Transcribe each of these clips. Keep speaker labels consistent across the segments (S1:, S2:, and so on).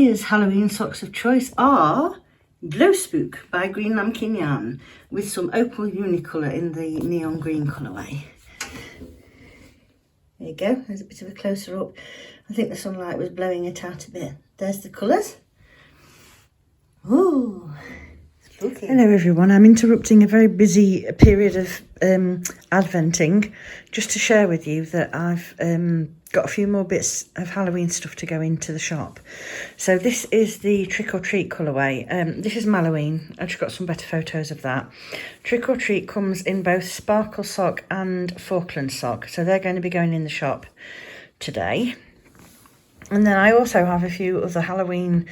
S1: Today's Halloween socks of choice are Glow Spook by Greenlambkin yarn with some opal unicolor in the neon green colourway. There you go, there's a bit of a closer up. I think the sunlight was blowing it out a bit. There's the colours. Ooh, spooky. Hello everyone, I'm interrupting a very busy period of adventing just to share with you that I've got a few more bits of Halloween stuff to go into the shop. So this is the Trick or Treat colourway. This is Halloween. I've just got some better photos of that. Trick or Treat comes in both sparkle sock and Falkland sock, so they're going to be going in the shop today. And then I also have a few other Halloween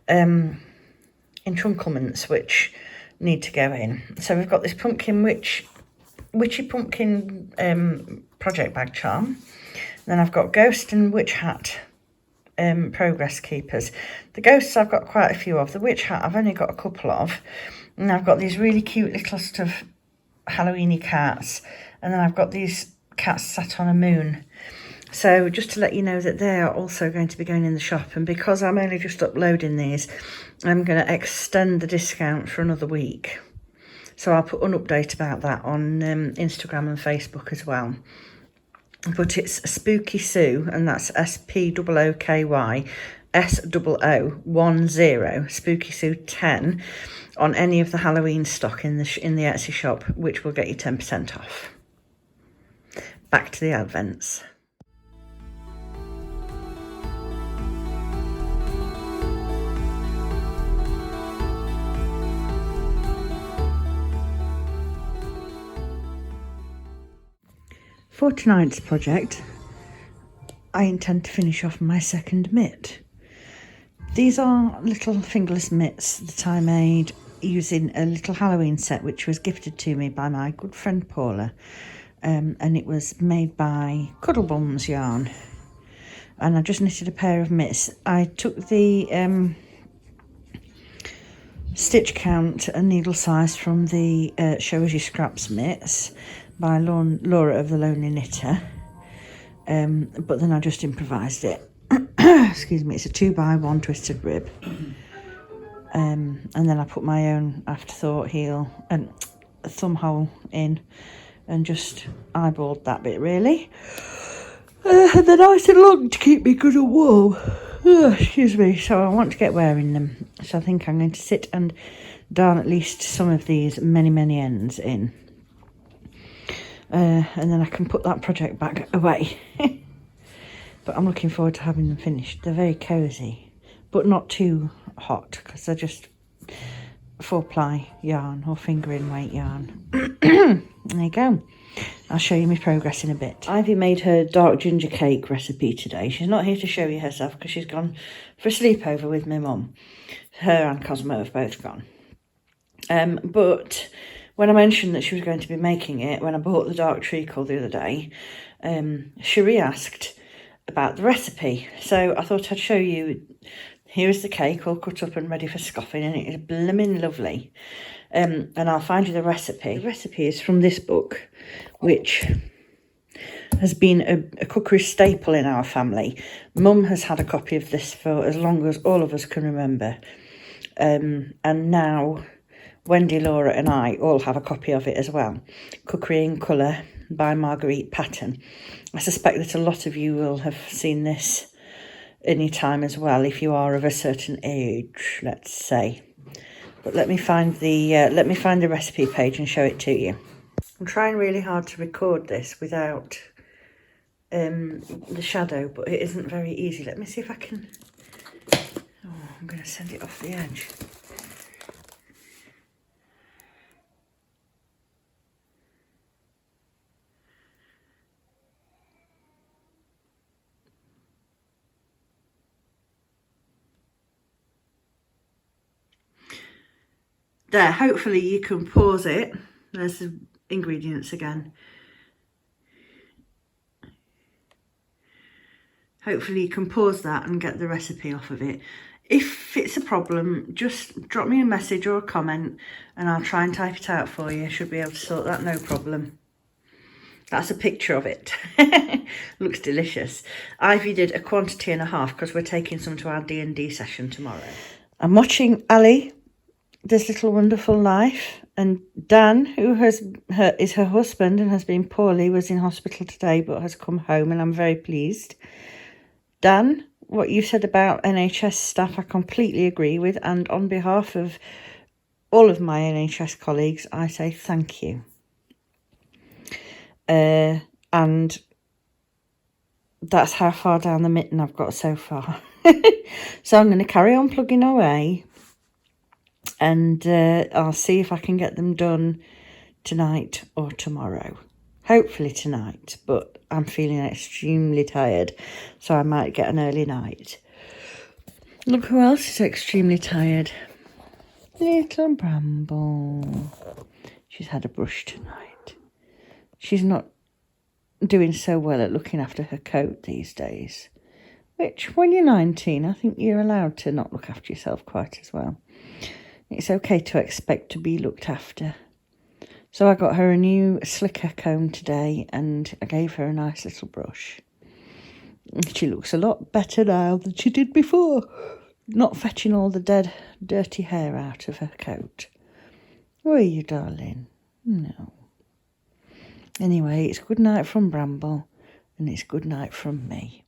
S1: entrunclements which need to go in. So we've got this pumpkin witchy pumpkin project bag charm. Then I've got ghost and witch hat progress keepers. The ghosts I've got quite a few of. The witch hat I've only got a couple of. And I've got these really cute little sort of Halloweeny cats. And then I've got these cats sat on a moon. So just to let you know that they are also going to be going in the shop. And because I'm only just uploading these, I'm going to extend the discount for another week. So I'll put an update about that on Instagram and Facebook as well. But it's Spooky Sue, and that's SPOOKY SOO10 Spooky Sue 10 on any of the Halloween stock in the Etsy shop, which will get you 10% off. Back to the advents. For tonight's project, I intend to finish off my second mitt. These are little fingerless mitts that I made using a little Halloween set which was gifted to me by my good friend Paula, and it was made by Cuddlebums yarn, and I just knitted a pair of mitts. I took the stitch count and needle size from the Show As You Scraps mitts by Laura of the Lonely Knitter, but then I just improvised it. Excuse me, it's a 2x1 twisted rib, and then I put my own afterthought heel and thumb hole in and just eyeballed that bit really, and they're nice and long to keep me good and warm. Excuse me. So I want to get wearing them, so I think I'm going to sit and darn at least some of these many ends in. And then I can put that project back away. But I'm looking forward to having them finished. They're very cosy, but not too hot, because they're just 4-ply yarn or fingering weight yarn. There you go. I'll show you my progress in a bit. Ivy made her dark ginger cake recipe today. She's not here to show you herself because she's gone for a sleepover with my mum. Her and Cosmo have both gone. But when I mentioned that she was going to be making it, when I bought the dark treacle the other day, Cherie asked about the recipe. So I thought I'd show you. Here is the cake all cut up and ready for scoffing, and it is blooming lovely. And I'll find you the recipe. The recipe is from this book, which has been a cookery staple in our family. Mum has had a copy of this for as long as all of us can remember. And now Wendy, Laura and I all have a copy of it as well. Cookery in Colour by Marguerite Patton. I suspect that a lot of you will have seen this any time as well, if you are of a certain age, let's say. But let me find the recipe page and show it to you. I'm trying really hard to record this without the shadow, but it isn't very easy. Let me see if I can. Oh, I'm going to send it off the edge. There, hopefully you can pause it. There's the ingredients again. Hopefully you can pause that and get the recipe off of it. If it's a problem, just drop me a message or a comment and I'll try and type it out for you. Should be able to sort that, no problem. That's a picture of it. Looks delicious. Ivy did a quantity and a half because we're taking some to our D&D session tomorrow. I'm watching Ali, This Little Wonderful Life, and Dan, who is her husband and has been poorly, was in hospital today but has come home, and I'm very pleased. Dan, what you said about NHS staff, I completely agree with, and on behalf of all of my NHS colleagues, I say thank you. And that's how far down the mitten I've got so far. So I'm going to carry on plugging away, and I'll see if I can get them done tonight or tomorrow. Hopefully tonight, but I'm feeling extremely tired, so I might get an early night. Look who else is extremely tired. Little Bramble. She's had a brush tonight. She's not doing so well at looking after her coat these days, which when you're 19, I think you're allowed to not look after yourself quite as well. It's okay to expect to be looked after. So I got her a new slicker comb today, and I gave her a nice little brush. She looks a lot better now than she did before, not fetching all the dead, dirty hair out of her coat. Were you, darling? No. Anyway, it's good night from Bramble, and it's good night from me.